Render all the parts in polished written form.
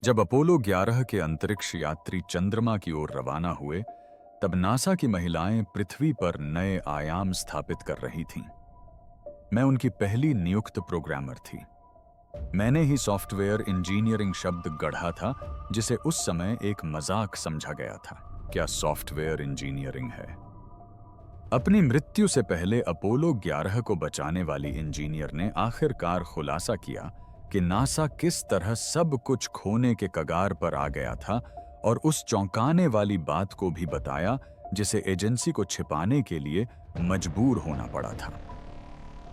जब अपोलो 11 के अंतरिक्ष यात्री चंद्रमा की ओर रवाना हुए, तब नासा की महिलाएं पृथ्वी पर नए आयाम स्थापित कर रही थीं। मैं उनकी पहली नियुक्त प्रोग्रामर थी। मैंने ही सॉफ्टवेयर इंजीनियरिंग शब्द गढ़ा था, जिसे उस समय एक मजाक समझा गया था। क्या सॉफ्टवेयर इंजीनियरिंग है? अपनी मृत्यु से पहले अपोलो 11 को बचाने वाली इंजीनियर ने आखिरकार खुलासा किया कि नासा किस तरह सब कुछ खोने के कगार पर आ गया था, और उस चौंकाने वाली बात को भी बताया जिसे एजेंसी को छिपाने के लिए मजबूर होना पड़ा था।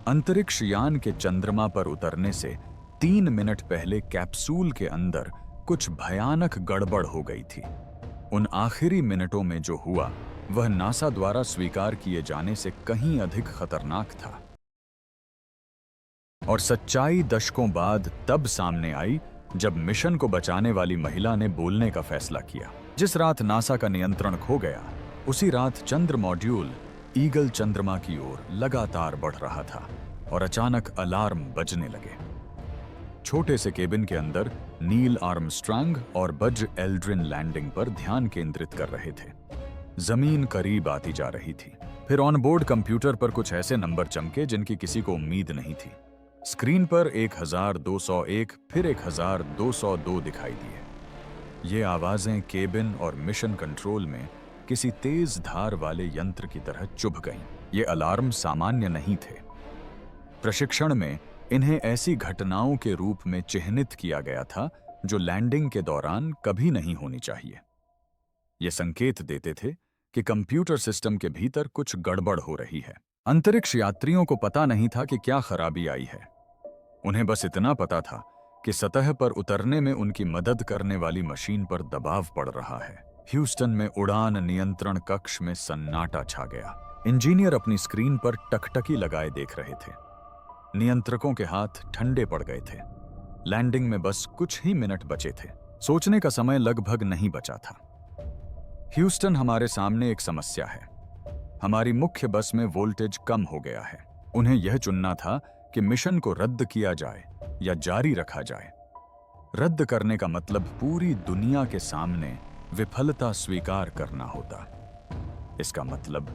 अंतरिक्ष यान के चंद्रमा पर उतरने से 3 मिनट पहले कैप्सूल के अंदर कुछ भयानक गड़बड़ हो गई थी। उन आखिरी मिनटों में जो हुआ वह नासा द्वारा स्वीकार किए जाने से कहीं अधिक खतरनाक था। और सच्चाई दशकों बाद तब सामने आई जब मिशन को बचाने वाली महिला ने बोलने का फैसला किया। जिस रात नासा का नियंत्रण खो गया, उसी रात चंद्र मॉड्यूल ईगल चंद्रमा की ओर लगातार बढ़ रहा था और अचानक अलार्म बजने लगे। छोटे से केबिन के अंदर नील आर्मस्ट्रांग और बज एल्ड्रिन लैंडिंग पर ध्यान केंद्रित कर रहे थे। जमीन करीब आती जा रही थी। फिर ऑनबोर्ड कंप्यूटर पर कुछ ऐसे नंबर चमके जिनकी किसी को उम्मीद नहीं थी। स्क्रीन पर 1201, फिर 1202 दिखाई दिए। ये आवाजें केबिन और मिशन कंट्रोल में किसी तेज धार वाले यंत्र की तरह चुभ गईं। ये अलार्म सामान्य नहीं थे। प्रशिक्षण में इन्हें ऐसी घटनाओं के रूप में चिह्नित किया गया था जो लैंडिंग के दौरान कभी नहीं होनी चाहिए। ये संकेत देते थे कि कंप्यूटर सिस्टम के भीतर कुछ गड़बड़ हो रही है। अंतरिक्ष यात्रियों को पता नहीं था कि क्या खराबी आई है। उन्हें बस इतना पता था कि सतह पर उतरने में उनकी मदद करने वाली मशीन पर दबाव पड़ रहा है। ह्यूस्टन में उड़ान नियंत्रण कक्ष में सन्नाटा छा गया। इंजीनियर अपनी स्क्रीन पर टकटकी लगाए देख रहे थे। नियंत्रकों के हाथ ठंडे पड़ गए थे। लैंडिंग में बस कुछ ही मिनट बचे थे। सोचने का समय लगभग नहीं बचा था। ह्यूस्टन, हमारे सामने एक समस्या है। हमारी मुख्य बस में वोल्टेज कम हो गया है। उन्हें यह चुनना था कि मिशन को रद्द किया जाए या जारी रखा जाए। रद्द करने का मतलब पूरी दुनिया के सामने विफलता स्वीकार करना होता। इसका मतलब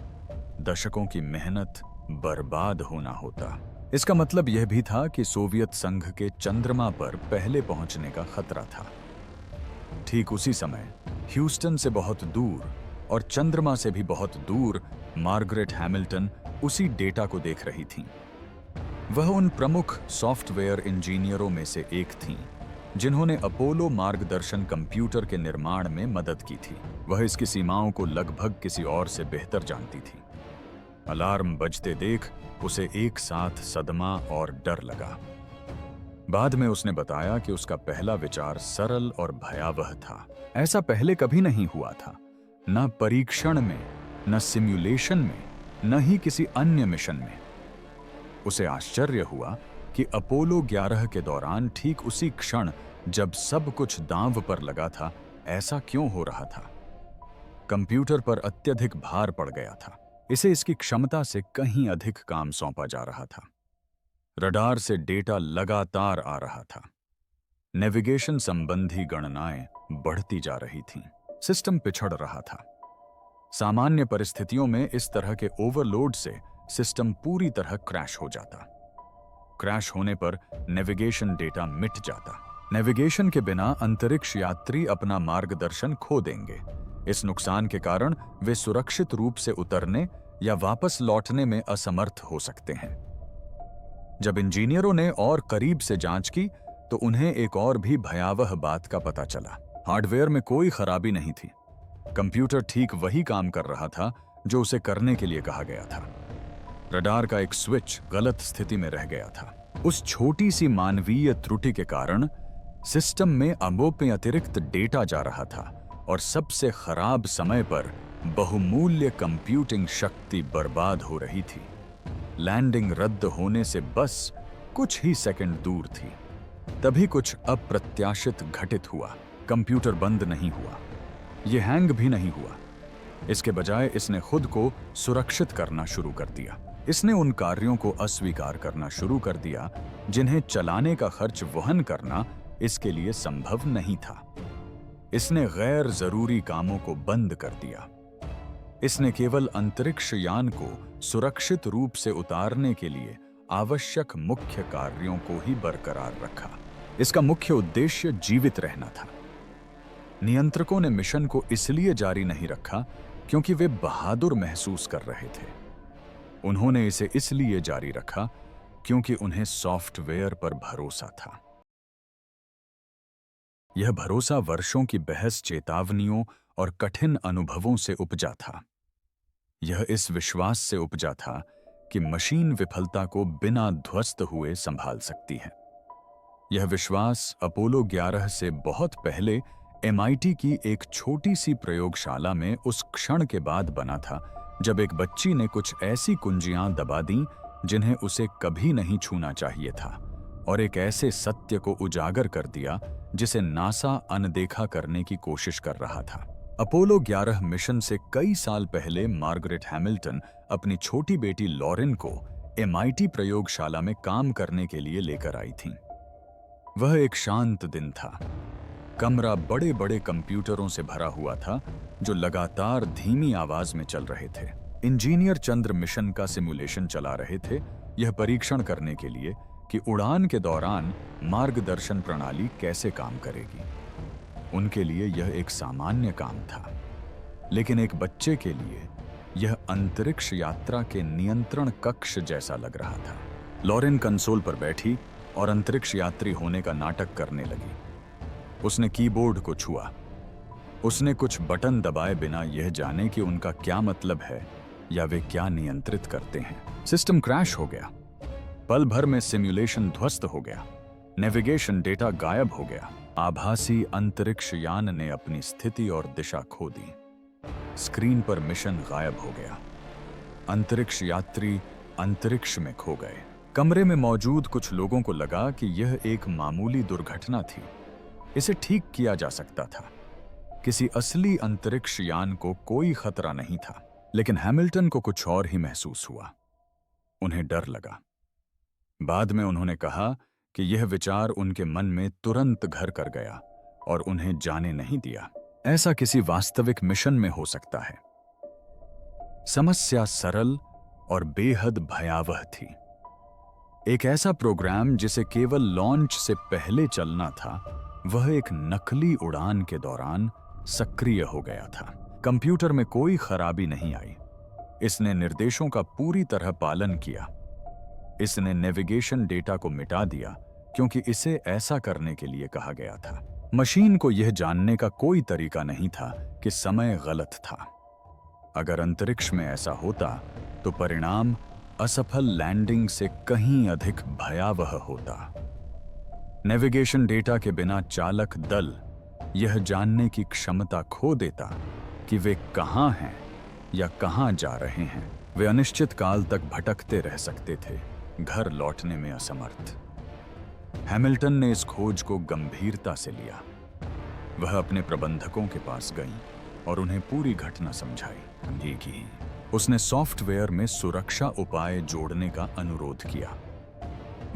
दशकों की मेहनत बर्बाद होना होता। इसका मतलब यह भी था कि सोवियत संघ के चंद्रमा पर पहले पहुंचने का खतरा था। ठीक उसी समय ह्यूस्टन से बहुत दूर और चंद्रमा से भी बहुत दूर मार्गरेट हैमिल्टन उसी डेटा को देख रही थीं। वह उन प्रमुख सॉफ्टवेयर इंजीनियरों में से एक थीं जिन्होंने अपोलो मार्गदर्शन कंप्यूटर के निर्माण में मदद की थी। वह इसकी सीमाओं को लगभग किसी और से बेहतर जानती थी। अलार्म बजते देख उसे एक साथ सदमा और डर लगा। बाद में उसने बताया कि उसका पहला विचार सरल और भयावह था। ऐसा पहले कभी नहीं हुआ था, न परीक्षण में, न सिमुलेशन में, न ही किसी अन्य मिशन में। उसे आश्चर्य हुआ कि अपोलो 11 के दौरान ठीक उसी क्षण जब सब कुछ दांव पर लगा था, ऐसा क्यों हो रहा था। कंप्यूटर पर अत्यधिक भार पड़ गया था। इसे इसकी क्षमता से कहीं अधिक काम सौंपा जा रहा था। रडार से डेटा लगातार आ रहा था। नेविगेशन संबंधी गणनाएं बढ़ती जा रही थीं। सिस्टम पिछड़ रहा था। सामान्य परिस्थितियों में इस तरह के ओवरलोड से सिस्टम पूरी तरह क्रैश हो जाता। क्रैश होने पर नेविगेशन डेटा मिट जाता। नेविगेशन के बिना अंतरिक्ष यात्री अपना मार्गदर्शन खो देंगे। इस नुकसान के कारण वे सुरक्षित रूप से उतरने या वापस लौटने में असमर्थ हो सकते हैं। जब इंजीनियरों ने और करीब से जांच की तो उन्हें एक और भी भयावह बात का पता चला। हार्डवेयर में कोई खराबी नहीं थी। कंप्यूटर ठीक वही काम कर रहा था जो उसे करने के लिए कहा गया था। रडार का एक स्विच गलत स्थिति में रह गया था। उस छोटी सी मानवीय त्रुटि के कारण सिस्टम में अमोप अतिरिक्त डेटा जा रहा था और सबसे खराब समय पर बहुमूल्य कंप्यूटिंग शक्ति बर्बाद हो रही थी। लैंडिंग रद्द होने से बस कुछ ही सेकंड दूर थी। तभी कुछ अप्रत्याशित घटित हुआ। कंप्यूटर बंद नहीं हुआ, यह हैंग भी नहीं हुआ। इसके बजाय इसने खुद को सुरक्षित करना शुरू कर दिया। इसने उन कार्यों को अस्वीकार करना शुरू कर दिया जिन्हें चलाने का खर्च वहन करना इसके लिए संभव नहीं था। इसने गैर जरूरी कामों को बंद कर दिया। इसने केवल अंतरिक्ष यान को सुरक्षित रूप से उतारने के लिए आवश्यक मुख्य कार्यों को ही बरकरार रखा। इसका मुख्य उद्देश्य जीवित रहना था। नियंत्रकों ने मिशन को इसलिए जारी नहीं रखा क्योंकि वे बहादुर महसूस कर रहे थे। उन्होंने इसे इसलिए जारी रखा क्योंकि उन्हें सॉफ्टवेयर पर भरोसा था। यह भरोसा वर्षों की बहस, चेतावनियों और कठिन अनुभवों से उपजा था। यह इस विश्वास से उपजा था कि मशीन विफलता को बिना ध्वस्त हुए संभाल सकती है। यह विश्वास अपोलो 11 से बहुत पहले MIT की एक छोटी सी प्रयोगशाला में उस क्षण के बाद बना था जब एक बच्ची ने कुछ ऐसी कुंजियां दबा दीं जिन्हें उसे कभी नहीं छूना चाहिए था, और एक ऐसे सत्य को उजागर कर दिया जिसे नासा अनदेखा करने की कोशिश कर रहा था। अपोलो 11 मिशन से कई साल पहले मार्गरेट हैमिल्टन अपनी छोटी बेटी लॉरेन को MIT प्रयोगशाला में काम करने के लिए लेकर आई थीं। वह एक शांत दिन था। कमरा बड़े बड़े कंप्यूटरों से भरा हुआ था जो लगातार धीमी आवाज में चल रहे थे। इंजीनियर चंद्र मिशन का सिमुलेशन चला रहे थे, यह परीक्षण करने के लिए कि उड़ान के दौरान मार्गदर्शन प्रणाली कैसे काम करेगी। उनके लिए यह एक सामान्य काम था, लेकिन एक बच्चे के लिए यह अंतरिक्ष यात्रा के नियंत्रण कक्ष जैसा लग रहा था। लॉरेन कंसोल पर बैठी और अंतरिक्ष यात्री होने का नाटक करने लगी। उसने कीबोर्ड को छुआ। उसने कुछ बटन दबाए बिना यह जाने कि उनका क्या मतलब है या वे क्या नियंत्रित करते हैं। सिस्टम क्रैश हो गया। पल भर में सिमुलेशन ध्वस्त हो गया। नेविगेशन डेटा गायब हो गया। आभासी अंतरिक्ष यान ने अपनी स्थिति और दिशा खो दी। स्क्रीन पर मिशन गायब हो गया। अंतरिक्ष यात्री अंतरिक्ष में खो गए। कमरे में मौजूद कुछ लोगों को लगा कि यह एक मामूली दुर्घटना थी, इसे ठीक किया जा सकता था। किसी असली अंतरिक्ष यान को कोई खतरा नहीं था, लेकिन हैमिल्टन को कुछ और ही महसूस हुआ। उन्हें डर लगा। बाद में उन्होंने कहा कि यह विचार उनके मन में तुरंत घर कर गया और उन्हें जाने नहीं दिया। ऐसा किसी वास्तविक मिशन में हो सकता है। समस्या सरल और बेहद भयावह थी। एक ऐसा प्रोग्राम जिसे केवल लॉन्च से पहले चलना था, वह एक नकली उड़ान के दौरान सक्रिय हो गया था। कंप्यूटर में कोई खराबी नहीं आई। इसने निर्देशों का पूरी तरह पालन किया। इसने नेविगेशन डेटा को मिटा दिया क्योंकि इसे ऐसा करने के लिए कहा गया था। मशीन को यह जानने का कोई तरीका नहीं था कि समय गलत था। अगर अंतरिक्ष में ऐसा होता तो परिणाम असफल लैंडिंग से कहीं अधिक भयावह होता। नेविगेशन डेटा के बिना चालक दल यह जानने की क्षमता खो देता कि वे कहां हैं या कहां जा रहे हैं। वे अनिश्चित काल तक भटकते रह सकते थे, घर लौटने में असमर्थ। हैमिल्टन ने इस खोज को गंभीरता से लिया। वह अपने प्रबंधकों के पास गई और उन्हें पूरी घटना समझाई। उसने सॉफ्टवेयर में सुरक्षा उपाय जोड़ने का अनुरोध किया।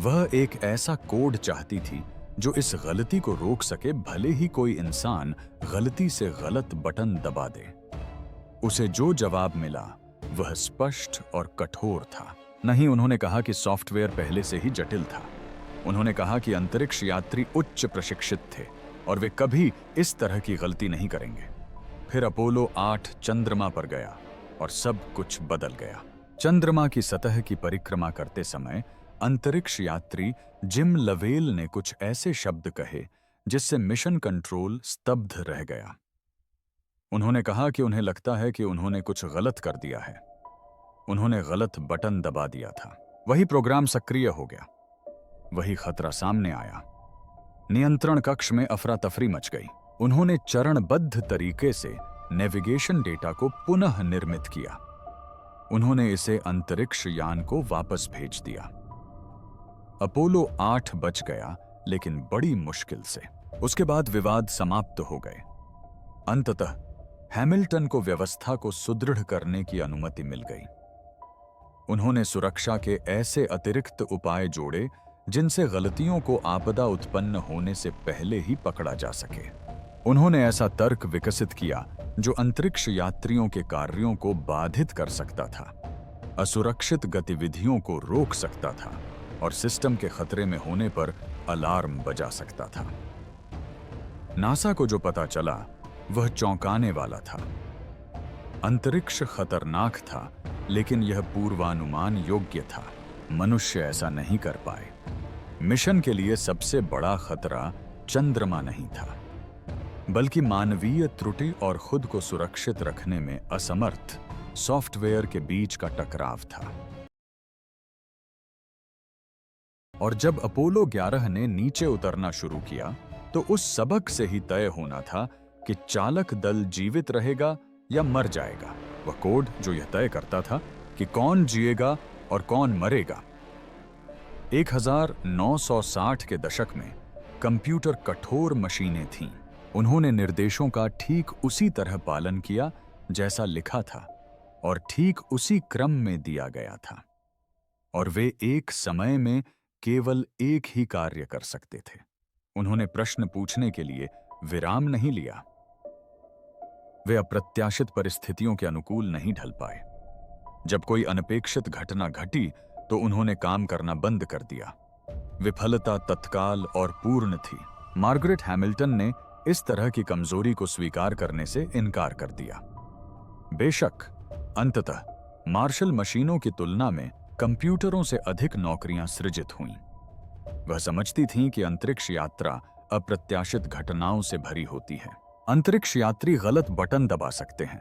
वह एक ऐसा कोड चाहती थी जो इस गलती को रोक सके, भले ही कोई इंसान गलती से गलत बटन दबा दे। उसे जो जवाब मिला वह स्पष्ट और कठोर था। नहीं, उन्होंने कहा कि सॉफ्टवेयर पहले से ही जटिल था। उन्होंने कहा कि अंतरिक्ष यात्री उच्च प्रशिक्षित थे और वे कभी इस तरह की गलती नहीं करेंगे। फिर अपोलो 8 चंद्रमा पर गया और सब कुछ बदल गया। चंद्रमा की सतह की परिक्रमा करते समय अंतरिक्ष यात्री जिम लवेल ने कुछ ऐसे शब्द कहे जिससे मिशन कंट्रोल स्तब्ध रह गया। उन्होंने कहा कि उन्हें लगता है कि उन्होंने कुछ गलत कर दिया है। उन्होंने गलत बटन दबा दिया था। वही प्रोग्राम सक्रिय हो गया। वही खतरा सामने आया। नियंत्रण कक्ष में अफरा तफरी मच गई। उन्होंने चरणबद्ध तरीके से नेविगेशन डेटा को पुनः निर्मित किया। उन्होंने इसे अंतरिक्ष यान को वापस भेज दिया। अपोलो 8 बच गया, लेकिन बड़ी मुश्किल से। उसके बाद विवाद समाप्त हो गए। अंततः हैमिल्टन को व्यवस्था को सुदृढ़ करने की अनुमति मिल गई। उन्होंने सुरक्षा के ऐसे अतिरिक्त उपाय जोड़े जिनसे गलतियों को आपदा उत्पन्न होने से पहले ही पकड़ा जा सके। उन्होंने ऐसा तर्क विकसित किया जो अंतरिक्ष यात्रियों के कार्यों को बाधित कर सकता था, असुरक्षित गतिविधियों को रोक सकता था और सिस्टम के खतरे में होने पर अलार्म बजा सकता था। नासा को जो पता चला वह चौंकाने वाला था। अंतरिक्ष खतरनाक था, लेकिन यह पूर्वानुमान योग्य था। मनुष्य ऐसा नहीं कर पाए। मिशन के लिए सबसे बड़ा खतरा चंद्रमा नहीं था, बल्कि मानवीय त्रुटि और खुद को सुरक्षित रखने में असमर्थ सॉफ्टवेयर के बीच का टकराव था। और जब अपोलो 11 ने नीचे उतरना शुरू किया, तो उस सबक से ही तय होना था कि चालक दल जीवित रहेगा या मर जाएगा। वह कोड जो यह तय करता था कि कौन जिएगा और कौन मरेगा। 1960 के दशक में कंप्यूटर कठोर मशीनें थीं। उन्होंने निर्देशों का ठीक उसी तरह पालन किया जैसा लिखा था और ठीक उसी क्रम में दिया गया था, और वे एक समय में केवल एक ही कार्य कर सकते थे। उन्होंने प्रश्न पूछने के लिए विराम नहीं लिया। वे अप्रत्याशित परिस्थितियों के अनुकूल नहीं ढल पाए। जब कोई अनपेक्षित घटना घटी तो उन्होंने काम करना बंद कर दिया। विफलता तत्काल और पूर्ण थी। मार्गरेट हैमिल्टन ने इस तरह की कमजोरी को स्वीकार करने से इनकार कर दिया। बेशक, अंततः मार्शल मशीनों की तुलना में कंप्यूटरों से अधिक नौकरियां सृजित हुईं। वह समझती थीं कि अंतरिक्ष यात्रा अप्रत्याशित घटनाओं से भरी होती है। अंतरिक्ष यात्री गलत बटन दबा सकते हैं,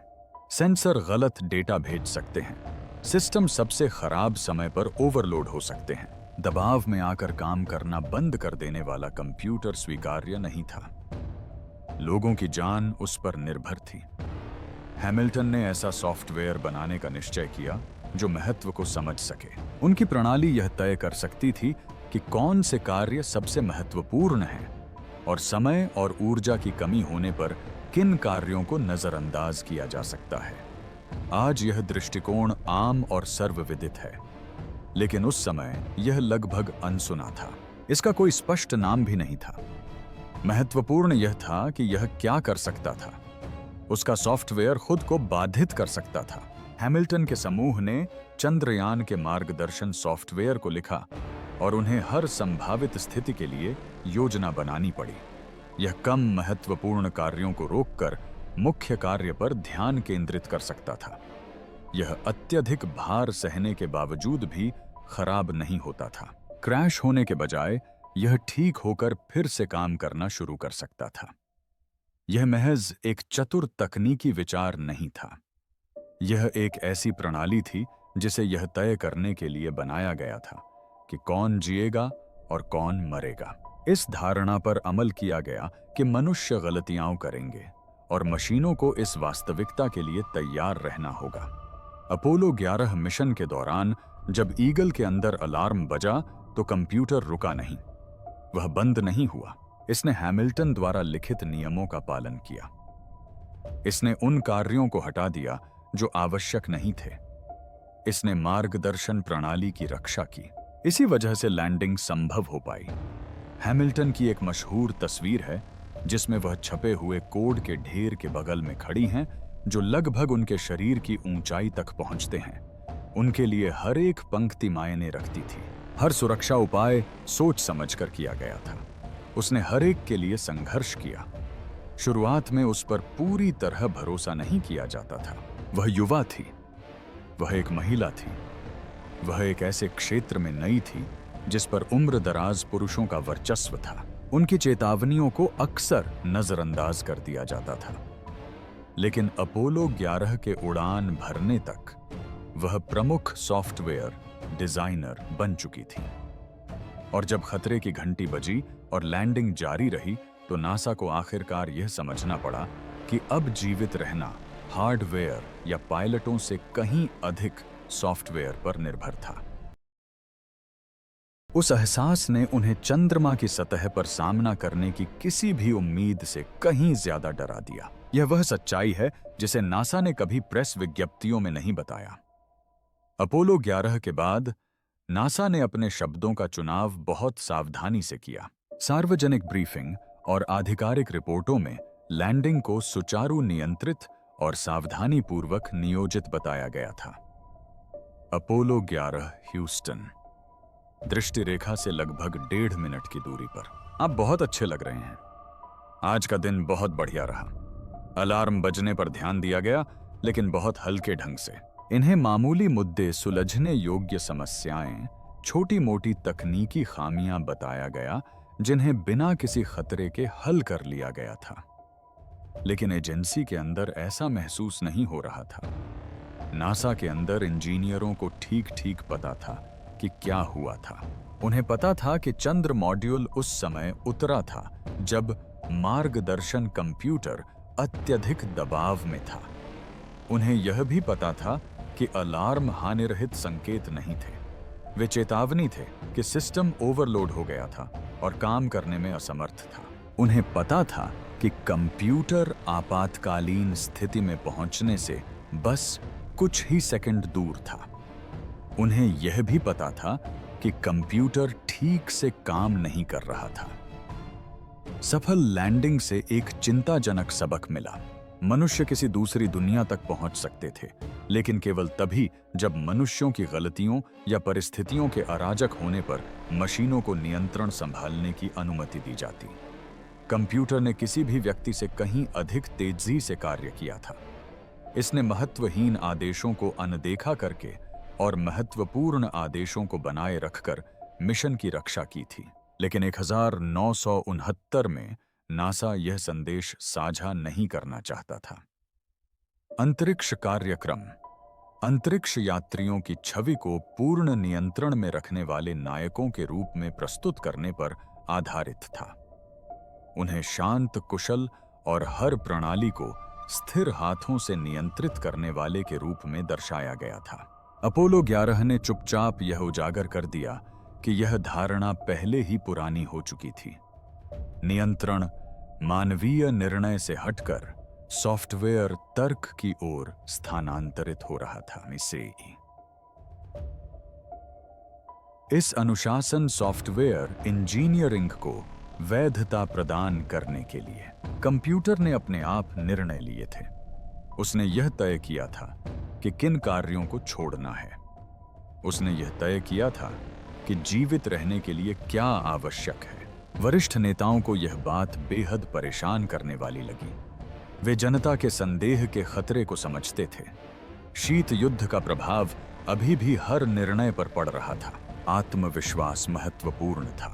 सेंसर गलत डेटा भेज सकते हैं, सिस्टम सबसे खराब समय पर ओवरलोड हो सकते हैं। दबाव में आकर काम करना बंद कर देने वाला कंप्यूटर स्वीकार्य नहीं था। लोगों की जान उस पर निर्भर थी। हैमिल्टन ने ऐसा सॉफ्टवेयर बनाने का निश्चय किया जो महत्व को समझ सके। उनकी प्रणाली यह तय कर सकती थी कि कौन से कार्य सबसे महत्वपूर्ण हैं और समय और ऊर्जा की कमी होने पर किन कार्यों को नजरअंदाज किया जा सकता है। आज यह दृष्टिकोण आम और सर्वविदित है, लेकिन उस समय यह लगभग अनसुना था। इसका कोई स्पष्ट नाम भी नहीं था। महत्वपूर्ण यह था कि यह क्या कर सकता था। उसका सॉफ्टवेयर खुद को बाधित कर सकता था। हैमिल्टन के समूह ने चंद्रयान के मार्गदर्शन सॉफ्टवेयर को लिखा और उन्हें हर संभावित स्थिति के लिए योजना बनानी पड़ी। यह कम महत्वपूर्ण कार्यों को रोककर मुख्य कार्य पर ध्यान केंद्रित कर सकता था। यह अत्यधिक भार सहने के बावजूद भी खराब नहीं होता था। क्रैश होने के बजाय यह ठीक होकर फिर से काम करना शुरू कर सकता था। यह महज एक चतुर तकनीकी विचार नहीं था। यह एक ऐसी प्रणाली थी जिसे यह तय करने के लिए बनाया गया था कि कौन जिएगा और कौन मरेगा। इस धारणा पर अमल किया गया कि मनुष्य गलतियां करेंगे और मशीनों को इस वास्तविकता के लिए तैयार रहना होगा। अपोलो 11 मिशन के दौरान जब ईगल के अंदर अलार्म बजा तो कंप्यूटर रुका नहीं, वह बंद नहीं हुआ। इसने हैमिल्टन द्वारा लिखित नियमों का पालन किया। इसने उन कार्यों को हटा दिया जो आवश्यक नहीं थे। इसने मार्गदर्शन प्रणाली की रक्षा की। इसी वजह से लैंडिंग संभव हो पाई। हैमिल्टन की एक मशहूर तस्वीर है जिसमें वह छपे हुए कोड के ढेर के बगल में खड़ी हैं, जो लगभग उनके शरीर की ऊंचाई तक पहुंचते हैं। उनके लिए हर एक पंक्ति मायने रखती थी। हर सुरक्षा उपाय सोच समझकर किया गया था। उसने हर एक के लिए संघर्ष किया। शुरुआत में उस पर पूरी तरह भरोसा नहीं किया जाता था। वह युवा थी, वह एक महिला थी, वह एक ऐसे क्षेत्र में नई थी जिस पर उम्र दराज पुरुषों का वर्चस्व था। उनकी चेतावनियों को अक्सर नजरअंदाज कर दिया जाता था, लेकिन अपोलो 11 के उड़ान भरने तक वह प्रमुख सॉफ्टवेयर डिजाइनर बन चुकी थी। और जब खतरे की घंटी बजी और लैंडिंग जारी रही तो नासा को आखिरकार यह समझना पड़ा कि अब जीवित रहना हार्डवेयर या पायलटों से कहीं अधिक सॉफ्टवेयर पर निर्भर था। उस एहसास ने उन्हें चंद्रमा की सतह पर सामना करने की किसी भी उम्मीद से कहीं ज्यादा डरा दिया। यह वह सच्चाई है जिसे नासा ने कभी प्रेस विज्ञप्तियों में नहीं बताया। अपोलो 11 के बाद नासा ने अपने शब्दों का चुनाव बहुत सावधानी से किया। सार्वजनिक ब्रीफिंग और आधिकारिक रिपोर्टों में लैंडिंग को सुचारू, नियंत्रित और सावधानीपूर्वक नियोजित बताया गया था। Apollo 11 Houston. दृष्टि रेखा से लगभग 1.5 मिनट की दूरी पर। आप बहुत अच्छे लग रहे हैं। आज का दिन बहुत बढ़िया रहा। अलार्म बजने पर ध्यान दिया गया, लेकिन बहुत हल्के ढंग से। इन्हें मामूली मुद्दे, सुलझने योग्य समस्याएं, छोटी मोटी तकनीकी खामियां बताया गया, जिन्हें बिना किसी खतरे के हल कर लिया गया था। लेकिन एजेंसी के अंदर ऐसा महसूस नहीं हो रहा था। नासा के अंदर इंजीनियरों को ठीक ठीक पता था कि क्या हुआ था। उन्हें पता था कि चंद्र मॉड्यूल उस समय उतरा था जब मार्गदर्शन कंप्यूटर अत्यधिक दबाव में था। उन्हें यह भी पता था कि अलार्म हानिरहित संकेत नहीं थे, वे चेतावनी थे कि सिस्टम ओवरलोड हो गया था और काम करने में असमर्थ था। उन्हें पता था कि कंप्यूटर आपातकालीन स्थिति में पहुंचने से बस कुछ ही सेकंड दूर था। उन्हें यह भी पता था कि कंप्यूटर ठीक से काम नहीं कर रहा था। सफल लैंडिंग से एक चिंताजनक सबक मिला। मनुष्य किसी दूसरी दुनिया तक पहुंच सकते थे, लेकिन केवल तभी जब मनुष्यों की गलतियों या परिस्थितियों के अराजक होने पर मशीनों को नियंत्रण संभालने की अनुमति दी जाती। कंप्यूटर ने किसी भी व्यक्ति से कहीं अधिक तेजी से कार्य किया था। इसने महत्वहीन आदेशों को अनदेखा करके और महत्वपूर्ण आदेशों को बनाए रखकर मिशन की रक्षा की थी। लेकिन 1969 में नासा यह संदेश साझा नहीं करना चाहता था। अंतरिक्ष कार्यक्रम अंतरिक्ष यात्रियों की छवि को पूर्ण नियंत्रण में रखने वाले नायकों के रूप में प्रस्तुत करने पर आधारित था। उन्हें शांत, कुशल और हर प्रणाली को स्थिर हाथों से नियंत्रित करने वाले के रूप में दर्शाया गया था। अपोलो 11 ने चुपचाप यह उजागर कर दिया कि यह धारणा पहले ही पुरानी हो चुकी थी। नियंत्रण मानवीय निर्णय से हटकर सॉफ्टवेयर तर्क की ओर स्थानांतरित हो रहा था। इस अनुशासन सॉफ्टवेयर इंजीनियरिंग को वैधता प्रदान करने के लिए कंप्यूटर ने अपने आप निर्णय लिए थे। उसने यह तय किया था कि किन कार्यों को छोड़ना है। उसने यह तय किया था कि जीवित रहने के लिए क्या आवश्यक है। वरिष्ठ नेताओं को यह बात बेहद परेशान करने वाली लगी। वे जनता के संदेह के खतरे को समझते थे। शीत युद्ध का प्रभाव अभी भी हर निर्णय पर पड़ रहा था। आत्मविश्वास महत्वपूर्ण था।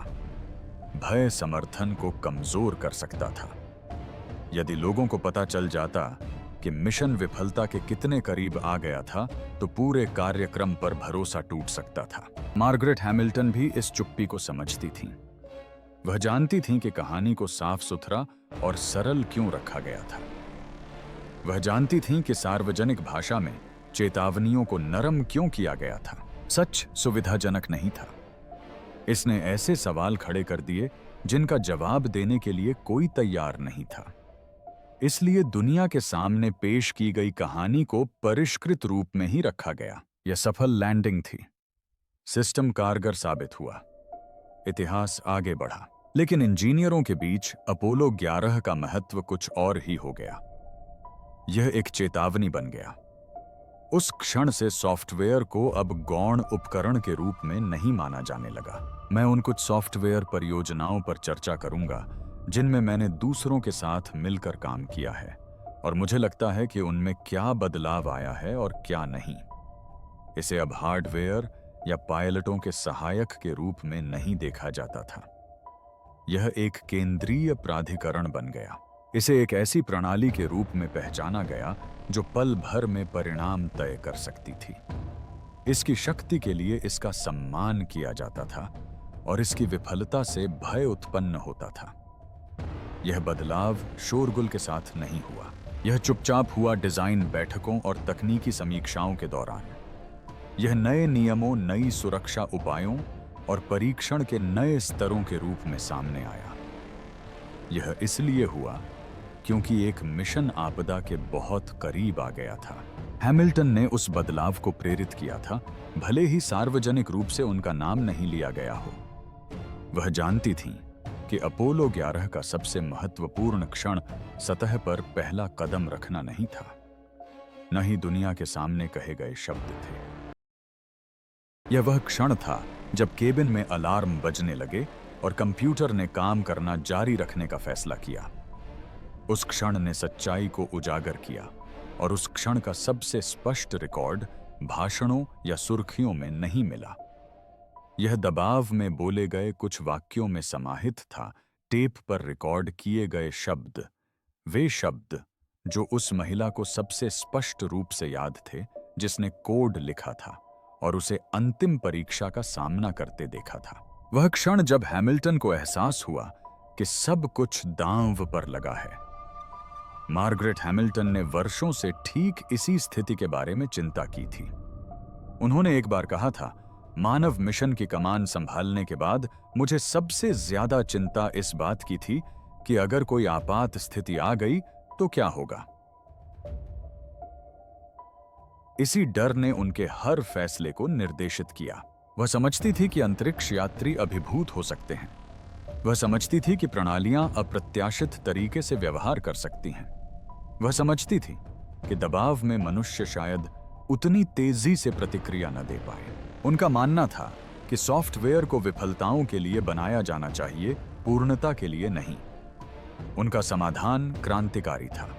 भय समर्थन को कमजोर कर सकता था। यदि लोगों को पता चल जाता कि मिशन विफलता के कितने करीब आ गया था, तो पूरे कार्यक्रम पर भरोसा टूट सकता था। मार्गरेट हैमिल्टन भी इस चुप्पी को समझती थीं। वह जानती थीं कि कहानी को साफ सुथरा और सरल क्यों रखा गया था। वह जानती थीं कि सार्वजनिक भाषा में चेतावनियों को नरम क्यों किया गया था। सच सुविधाजनक नहीं था। इसने ऐसे सवाल खड़े कर दिए जिनका जवाब देने के लिए कोई तैयार नहीं था। इसलिए दुनिया के सामने पेश की गई कहानी को परिष्कृत रूप में ही रखा गया। यह सफल लैंडिंग थी। सिस्टम कारगर साबित हुआ। इतिहास आगे बढ़ा। लेकिन इंजीनियरों के बीच अपोलो 11 का महत्व कुछ और ही हो गया। यह एक चेतावनी बन गया। उस क्षण से सॉफ्टवेयर को अब गौण उपकरण के रूप में नहीं माना जाने लगा। मैं उन कुछ सॉफ्टवेयर परियोजनाओं पर चर्चा करूंगा जिनमें मैंने दूसरों के साथ मिलकर काम किया है, और मुझे लगता है कि उनमें क्या बदलाव आया है और क्या नहीं। इसे अब हार्डवेयर या पायलटों के सहायक के रूप में नहीं देखा जाता था। यह एक केंद्रीय प्राधिकरण बन गया। इसे एक ऐसी प्रणाली के रूप में पहचाना गया जो पल भर में परिणाम तय कर सकती थी। इसकी शक्ति के लिए इसका सम्मान किया जाता था और इसकी विफलता से भय उत्पन्न होता था। यह बदलाव शोरगुल के साथ नहीं हुआ। यह चुपचाप हुआ डिजाइन बैठकों और तकनीकी समीक्षाओं के दौरान। यह नए नियमों, नई सुरक्षा उपायों और परीक्षण के नए स्तरों के रूप में सामने आया। यह इसलिए हुआ क्योंकि एक मिशन आपदा के बहुत करीब आ गया था। हैमिल्टन ने उस बदलाव को प्रेरित किया था, भले ही सार्वजनिक रूप से उनका नाम नहीं लिया गया हो। वह जानती थीं कि अपोलो 11 का सबसे महत्वपूर्ण क्षण सतह पर पहला कदम रखना नहीं था, न ही दुनिया के सामने कहे गए शब्द थे। यह वह क्षण था जब केबिन में अलार्म बजने लगे और कंप्यूटर ने काम करना जारी रखने का फैसला किया। उस क्षण ने सच्चाई को उजागर किया और उस क्षण का सबसे स्पष्ट रिकॉर्ड भाषणों या सुर्खियों में नहीं मिला। यह दबाव में बोले गए कुछ वाक्यों में समाहित था, टेप पर रिकॉर्ड किए गए शब्द, वे शब्द जो उस महिला को सबसे स्पष्ट रूप से याद थे, जिसने कोड लिखा था और उसे अंतिम परीक्षा का सामना करते देखा था। वह क्षण जब हैमिल्टन को एहसास हुआ कि सब कुछ दांव पर लगा है। मार्गरेट हैमिल्टन ने वर्षों से ठीक इसी स्थिति के बारे में चिंता की थी। उन्होंने एक बार कहा था, मानव मिशन की कमान संभालने के बाद मुझे सबसे ज्यादा चिंता इस बात की थी कि अगर कोई आपात स्थिति आ गई तो क्या होगा। इसी डर ने उनके हर फैसले को निर्देशित किया। वह समझती थी कि अंतरिक्ष यात्री अभिभूत हो सकते हैं। वह समझती थी कि प्रणालियां अप्रत्याशित तरीके से व्यवहार कर सकती हैं। वह समझती थी कि दबाव में मनुष्य शायद उतनी तेजी से प्रतिक्रिया न दे पाए। उनका मानना था कि सॉफ्टवेयर को विफलताओं के लिए बनाया जाना चाहिए, पूर्णता के लिए नहीं। उनका समाधान क्रांतिकारी था।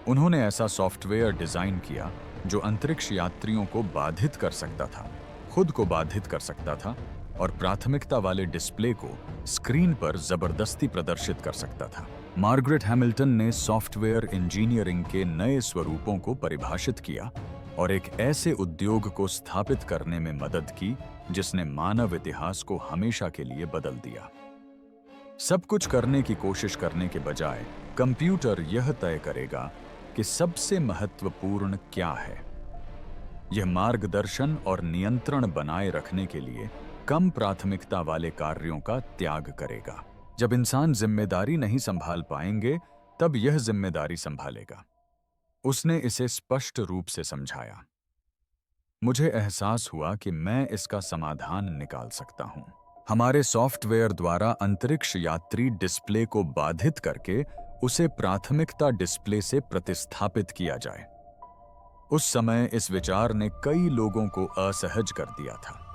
उन्होंने ऐसा सॉफ्टवेयर डिजाइन किया जो अंतरिक्ष यात्रियों को बाधित कर सकता था, खुद को बाधित कर सकता था और प्राथमिकता वाले डिस्प्ले को स्क्रीन पर जबरदस्ती प्रदर्शित कर सकता था। मार्गरेट हैमिल्टन ने सॉफ्टवेयर इंजीनियरिंग के नए स्वरूपों को परिभाषित किया और एक ऐसे उद्योग को स्थापित करने में मदद की जिसने मानव इतिहास को हमेशा के लिए बदल दिया। सब कुछ करने की कोशिश करने के बजाय कंप्यूटर यह तय करेगा कि सबसे महत्वपूर्ण क्या है। यह मार्गदर्शन और नियंत्रण बनाए रखने के लिए कम प्राथमिकता वाले कार्यों का त्याग करेगा। जब इंसान जिम्मेदारी नहीं संभाल पाएंगे, तब यह जिम्मेदारी संभालेगा। उसने इसे स्पष्ट रूप से समझाया। मुझे एहसास हुआ कि मैं इसका समाधान निकाल सकता हूं। हमारे सॉफ्टवेयर द्वारा अंतरिक्ष यात्री डिस्प्ले को बाधित करके उसे प्राथमिकता डिस्प्ले से प्रतिस्थापित किया जाए। उस समय इस विचार ने कई लोगों को असहज कर दिया था।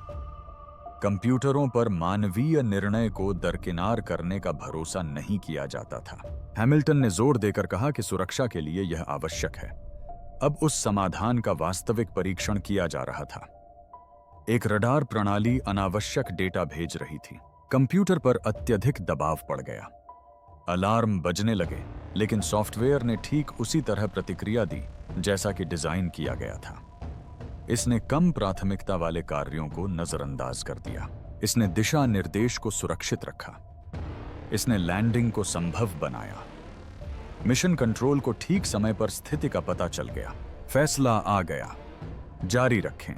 कंप्यूटरों पर मानवीय निर्णय को दरकिनार करने का भरोसा नहीं किया जाता था। हैमिल्टन ने जोर देकर कहा कि सुरक्षा के लिए यह आवश्यक है। अब उस समाधान का वास्तविक परीक्षण किया जा रहा था। एक रडार प्रणाली अनावश्यक डेटा भेज रही थी। कंप्यूटर पर अत्यधिक दबाव पड़ गया। अलार्म बजने लगे, लेकिन सॉफ्टवेयर ने ठीक उसी तरह प्रतिक्रिया दी जैसा कि डिजाइन किया गया था। इसने कम प्राथमिकता वाले कार्यों को नजरअंदाज कर दिया। इसने दिशा निर्देश को सुरक्षित रखा। इसने लैंडिंग को संभव बनाया। मिशन कंट्रोल को ठीक समय पर स्थिति का पता चल गया। फैसला आ गया, जारी रखें।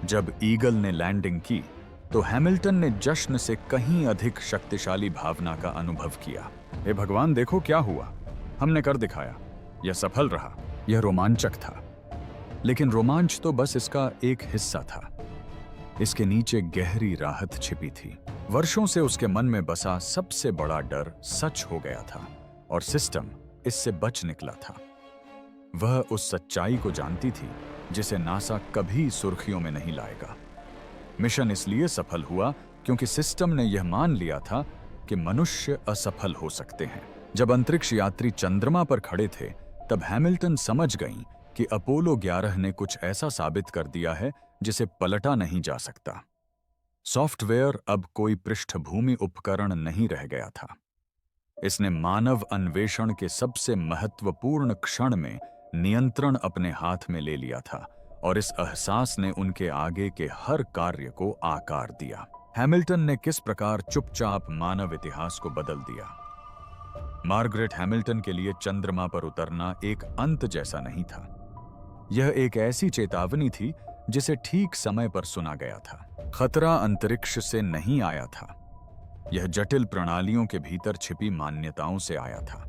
जब ईगल ने लैंडिंग की तो हैमिल्टन ने जश्न से कहीं अधिक शक्तिशाली भावना का अनुभव किया। हे भगवान, देखो क्या हुआ, हमने कर दिखाया। यह सफल रहा। यह रोमांचक था, लेकिन रोमांच तो बस इसका एक हिस्सा था। इसके नीचे गहरी राहत छिपी थी। वर्षों से उसके मन में बसा सबसे बड़ा डर सच हो गया था और सिस्टम इससे बच निकला था। वह उस सच्चाई को जानती थी जिसे नासा कभी सुर्खियों में नहीं लाएगा। मिशन इसलिए सफल हुआ क्योंकि सिस्टम ने यह मान लिया था कि मनुष्य असफल हो सकते हैं। जब अंतरिक्ष यात्री चंद्रमा पर खड़े थे, तब हैमिल्टन समझ गईं कि अपोलो 11 ने कुछ ऐसा साबित कर दिया है जिसे पलटा नहीं जा सकता। सॉफ्टवेयर अब कोई पृष्ठभूमि उपकरण नहीं रह गया था। इसने मानव अन्वेषण के सबसे महत्वपूर्ण क्षण में नियंत्रण अपने हाथ में ले लिया था और इस एहसास ने उनके आगे के हर कार्य को आकार दिया। हैमिल्टन ने किस प्रकार चुपचाप मानव इतिहास को बदल दिया। मार्गरेट हैमिल्टन के लिए चंद्रमा पर उतरना एक अंत जैसा नहीं था। यह एक ऐसी चेतावनी थी जिसे ठीक समय पर सुना गया था। खतरा अंतरिक्ष से नहीं आया था, यह जटिल प्रणालियों के भीतर छिपी मान्यताओं से आया था।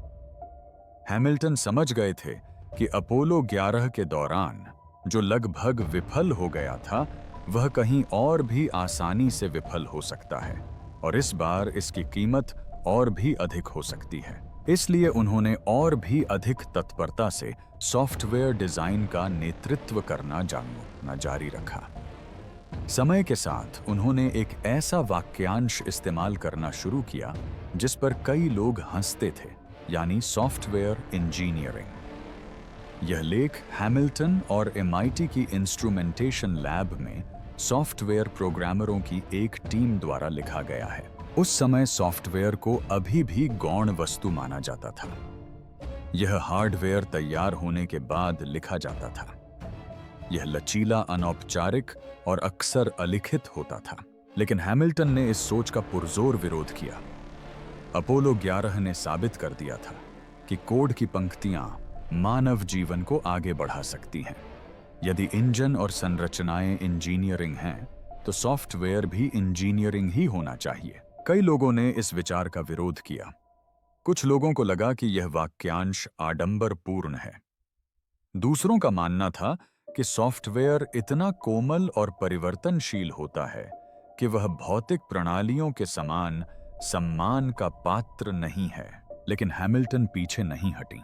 हैमिल्टन समझ गए थे कि अपोलो 11 के दौरान जो लगभग विफल हो गया था, वह कहीं और भी आसानी से विफल हो सकता है और इस बार इसकी कीमत और भी अधिक हो सकती है। इसलिए उन्होंने और भी अधिक तत्परता से सॉफ्टवेयर डिजाइन का नेतृत्व करना जारी रखा। समय के साथ उन्होंने एक ऐसा वाक्यांश इस्तेमाल करना शुरू किया जिस पर कई लोग हंसते थे, यानी सॉफ्टवेयर इंजीनियरिंग। यह लेख हैमिल्टन और MIT की इंस्ट्रूमेंटेशन लैब में सॉफ्टवेयर प्रोग्रामरों की एक टीम द्वारा लिखा गया है। उस समय सॉफ्टवेयर को अभी भी गौण वस्तु माना जाता था। यह हार्डवेयर तैयार होने के बाद लिखा जाता था। यह लचीला, अनौपचारिक और अक्सर अलिखित होता था। लेकिन हैमिल्टन ने इस सोच का पुरजोर विरोध किया। अपोलो 11 ने साबित कर दिया था कि कोड की पंक्तियां मानव जीवन को आगे बढ़ा सकती हैं। यदि इंजन और संरचनाएं इंजीनियरिंग हैं, तो सॉफ्टवेयर भी इंजीनियरिंग ही होना चाहिए। कई लोगों ने इस विचार का विरोध किया। कुछ लोगों को लगा कि यह वाक्यांश आडंबरपूर्ण है। दूसरों का मानना था कि सॉफ्टवेयर इतना कोमल और परिवर्तनशील होता है कि वह भौतिक प्रणालियों के समान सम्मान का पात्र नहीं है। लेकिन हैमिल्टन पीछे नहीं हटीं।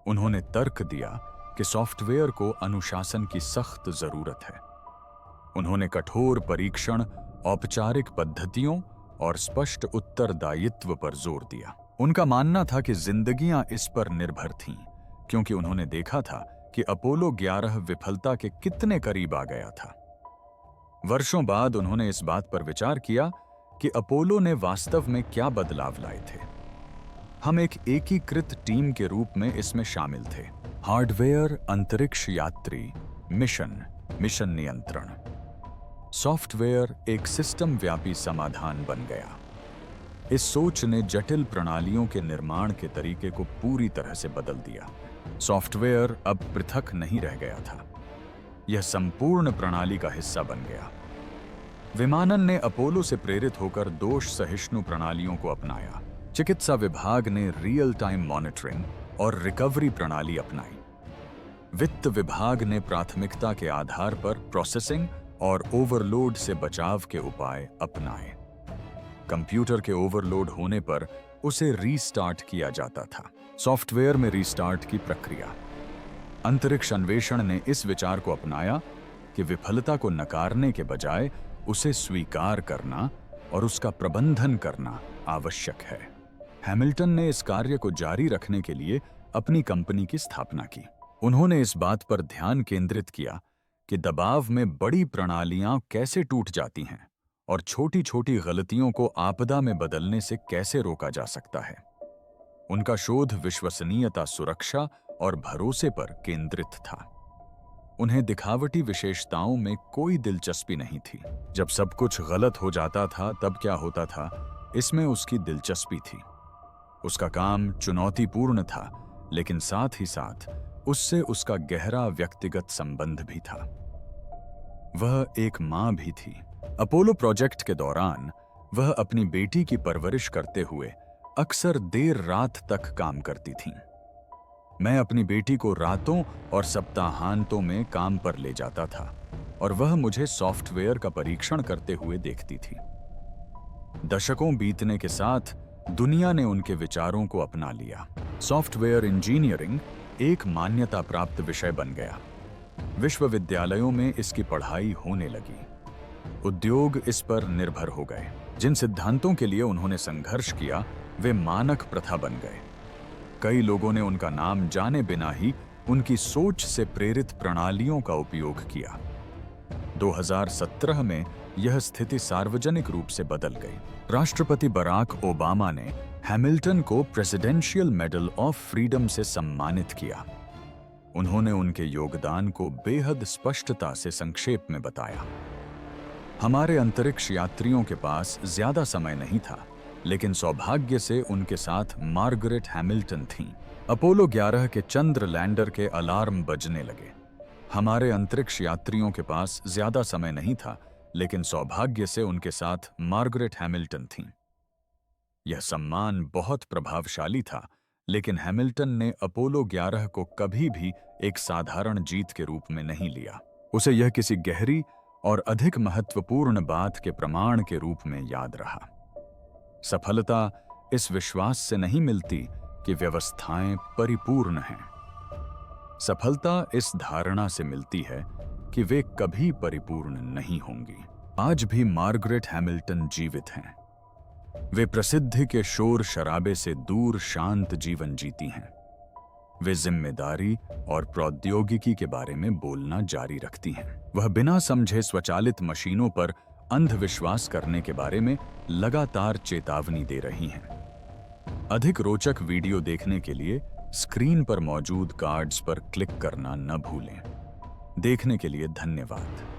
उन्होंने तर्क दिया कि सॉफ्टवेयर को अनुशासन की सख्त जरूरत है। उन्होंने कठोर परीक्षण, औपचारिक पद्धतियों और स्पष्ट उत्तरदायित्व पर जोर दिया। उनका मानना था कि जिंदगियां इस पर निर्भर थीं, क्योंकि उन्होंने देखा था कि अपोलो 11 विफलता के कितने करीब आ गया था। वर्षों बाद उन्होंने इस बात पर विचार किया कि अपोलो ने वास्तव में क्या बदलाव लाए थे। हम एक एकीकृत टीम के रूप में इसमें शामिल थे। हार्डवेयर, अंतरिक्ष यात्री, मिशन नियंत्रण। सॉफ्टवेयर एक सिस्टम व्यापी समाधान बन गया। इस सोच ने जटिल प्रणालियों के निर्माण के तरीके को पूरी तरह से बदल दिया। सॉफ्टवेयर अब पृथक नहीं रह गया था, यह संपूर्ण प्रणाली का हिस्सा बन गया। विमानन ने अपोलो से प्रेरित होकर दोष सहिष्णु प्रणालियों को अपनाया। चिकित्सा विभाग ने रियल टाइम मॉनिटरिंग और रिकवरी प्रणाली अपनाई। वित्त विभाग ने प्राथमिकता के आधार पर प्रोसेसिंग और ओवरलोड से बचाव के उपाय अपनाए। कंप्यूटर के ओवरलोड होने पर उसे रीस्टार्ट किया जाता था। सॉफ्टवेयर में रीस्टार्ट की प्रक्रिया। अंतरिक्ष अन्वेषण ने इस विचार को अपनाया कि विफलता को नकारने के बजाय उसे स्वीकार करना और उसका प्रबंधन करना आवश्यक है। हैमिल्टन ने इस कार्य को जारी रखने के लिए अपनी कंपनी की स्थापना की। उन्होंने इस बात पर ध्यान केंद्रित किया कि दबाव में बड़ी प्रणालियां कैसे टूट जाती हैं और छोटी छोटी गलतियों को आपदा में बदलने से कैसे रोका जा सकता है। उनका शोध विश्वसनीयता, सुरक्षा और भरोसे पर केंद्रित था। उन्हें दिखावटी विशेषताओं में कोई दिलचस्पी नहीं थी। जब सब कुछ गलत हो जाता था तब क्या होता था, इसमें उसकी दिलचस्पी थी। उसका काम चुनौतीपूर्ण था, लेकिन साथ ही साथ उससे उसका गहरा व्यक्तिगत संबंध भी था। वह एक मां भी थी। अपोलो प्रोजेक्ट के दौरान वह अपनी बेटी की परवरिश करते हुए अक्सर देर रात तक काम करती थीं। मैं अपनी बेटी को रातों और सप्ताहांतों में काम पर ले जाता था और वह मुझे सॉफ्टवेयर का परीक्षण करते हुए देखती थी। दशकों बीतने के साथ दुनिया ने उनके विचारों को अपना लिया। सॉफ्टवेयर इंजीनियरिंग एक मान्यता प्राप्त विषय बन गया। विश्वविद्यालयों में इसकी पढ़ाई होने लगी। उद्योग इस पर निर्भर हो गए। जिन सिद्धांतों के लिए उन्होंने संघर्ष किया वे मानक प्रथा बन गए। कई लोगों ने उनका नाम जाने बिना ही उनकी सोच से प्रेरित प्रणालियों का उपयोग किया। 2017 में यह स्थिति सार्वजनिक रूप से बदल गई। राष्ट्रपति बराक ओबामा ने हैमिल्टन को प्रेसिडेंशियल मेडल ऑफ फ्रीडम से सम्मानित किया। उन्होंने उनके योगदान को बेहद स्पष्टता से संक्षेप में बताया। हमारे अंतरिक्ष यात्रियों के पास ज्यादा समय नहीं था, लेकिन सौभाग्य से उनके साथ मार्गरेट हैमिल्टन थीं। अपोलो 11 के चंद्र लैंडर के अलार्म बजने लगे। हमारे अंतरिक्ष यात्रियों के पास ज्यादा समय नहीं था, लेकिन सौभाग्य से उनके साथ मार्गरेट हैमिल्टन थीं। यह सम्मान बहुत प्रभावशाली था, लेकिन हैमिल्टन ने अपोलो 11 को कभी भी एक साधारण जीत के रूप में नहीं लिया। उसे यह किसी गहरी और अधिक महत्वपूर्ण बात के प्रमाण के रूप में याद रहा। सफलता इस विश्वास से नहीं मिलती कि व्यवस्थाएं परिपूर्ण हैं। सफलता इस धारणा से मिलती है कि वे कभी परिपूर्ण नहीं होंगी। आज भी मार्गरेट हैमिल्टन जीवित हैं। वे प्रसिद्धि के शोर शराबे से दूर शांत जीवन जीती हैं। वे जिम्मेदारी और प्रौद्योगिकी के बारे में बोलना जारी रखती हैं। वह बिना समझे स्वचालित मशीनों पर अंधविश्वास करने के बारे में लगातार चेतावनी दे रही हैं। अधिक रोचक वीडियो देखने के लिए स्क्रीन पर मौजूद कार्ड्स पर क्लिक करना न भूलें। देखने के लिए धन्यवाद।